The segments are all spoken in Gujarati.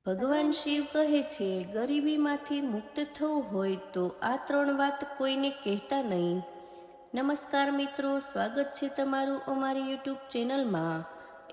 ભગવાન શિવ કહે છે, ગરીબીમાંથી મુક્ત થવું હોય તો આ 3 વાત કોઈને કહેતા નહીં. નમસ્કાર મિત્રો, સ્વાગત છે તમારું અમારી યુટ્યુબ ચેનલમાં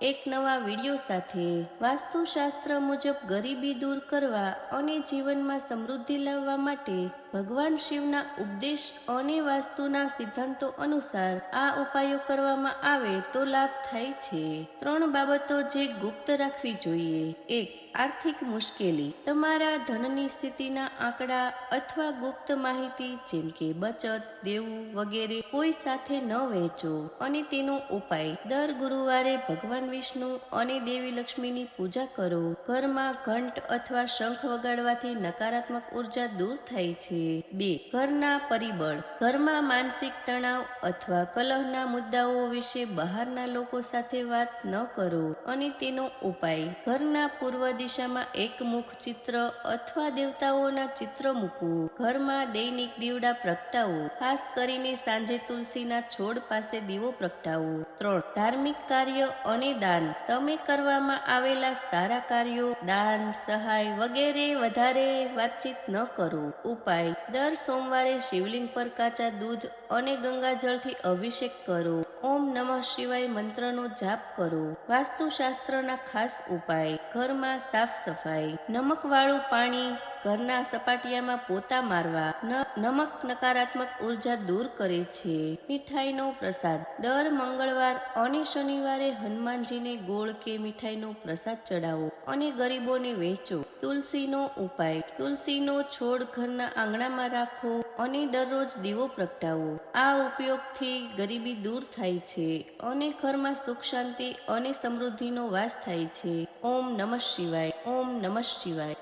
એક નવા વિડીયો સાથે. વાસ્તુશાસ્ત્ર મુજબ ગરીબી દૂર કરવા અને જીવનમાં સમૃદ્ધિ લાવવા માટે ભગવાન શિવના ઉપદેશ અને વાસ્તુના સિદ્ધાંતો અનુસાર આ ઉપાયો કરવામાં આવે તો લાભ થાય છે. 3 બાબતો જે ગુપ્ત રાખવી જોઈએ. 1. આર્થિક મુશ્કેલી. તમારા ધનની સ્થિતિના આંકડા અથવા ગુપ્ત માહિતી જેમ કે બચત, દેવું વગેરે કોઈ સાથે ન વહેંચો. અને તેનો ઉપાય: દર ગુરુવારે ભગવાન વિષ્ણુ અને દેવી લક્ષ્મીની પૂજા કરો. ઘરમાં ઘંટ અથવા શંખ વગાડવાથી નકારાત્મક ઉર્જા દૂર થાય છે. 2. ઘરના પરિબળ. ઘરમાં માનસિક તણાવ અથવા કલહના મુદ્દાઓ વિશે બહારના લોકો સાથે વાત ન કરો. અને તેનો ઉપાય: ઘરના પૂર્વ દિશામાં એક મુખ ચિત્ર અથવા દેવતાઓના ચિત્ર મૂકવું. ઘરમાં દૈનિક દીવડા પ્રગટાવો. ખાસ કરીને સાંજે તુલસીના છોડ પાસે દીવો પ્રગટાવો. 3. ધાર્મિક કાર્ય અને દાન. તમે કરવામાં આવેલા સારા કાર્યો, દાન, સહાય વગેરે વધારે વાતચીત ન કરો. ઉપાય: દર સોમવારે શિવલિંગ પર કાચા દૂધ અને ગંગાજળથી અભિષેક કરો. ઓમ નમઃ શિવાય મંત્રનો જાપ કરો. વાસ્તુશાસ્ત્રના ખાસ ઉપાય: ઘરમાં સાફ સફાઈ. નમકવાળું પાણી. ઘરના સપાટિયામાં પોતા મારવા. નમક નકારાત્મક ઉર્જા દૂર કરે છે. મીઠાઈનો પ્રસાદ. દર મંગળવાર અને શનિવારે હનુમાનજીને ગોળ કે મીઠાઈનો પ્રસાદ ચડાવો અને ગરીબોને વહેંચો. તુલસીનો ઉપાય: તુલસીનો છોડ ઘરના આંગણામાં રાખો અને દરરોજ દીવો પ્રગટાવો. આ ઉપયોગથી ગરીબી દૂર થાય છે અને ઘરમાં સુખ શાંતિ અને સમૃદ્ધિનો વાસ થાય છે. ઓમ નમઃ શિવાય. ઓમ નમઃ શિવાય.